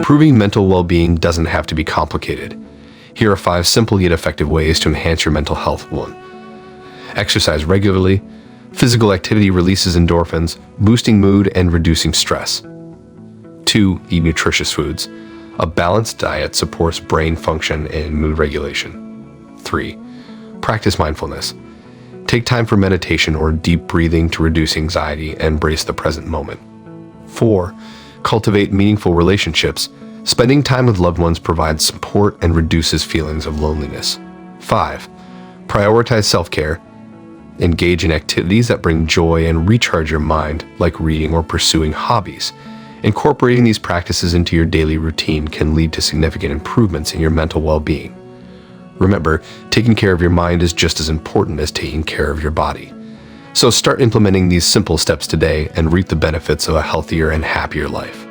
Improving mental well-being doesn't have to be complicated. Here are 5 simple yet effective ways to enhance your mental health. 1. Exercise regularly. Physical activity releases endorphins, boosting mood and reducing stress. 2. Eat nutritious foods. A balanced diet supports brain function and mood regulation. 3. Practice mindfulness. Take time for meditation or deep breathing to reduce anxiety and embrace the present moment. 4. Cultivate meaningful relationships. Spending time with loved ones provides support and reduces feelings of loneliness. 5. Prioritize self-care. Engage in activities that bring joy and recharge your mind, like reading or pursuing hobbies. Incorporating these practices into your daily routine can lead to significant improvements in your mental well-being. Remember, taking care of your mind is just as important as taking care of your body. So start implementing these simple steps today and reap the benefits of a healthier and happier life.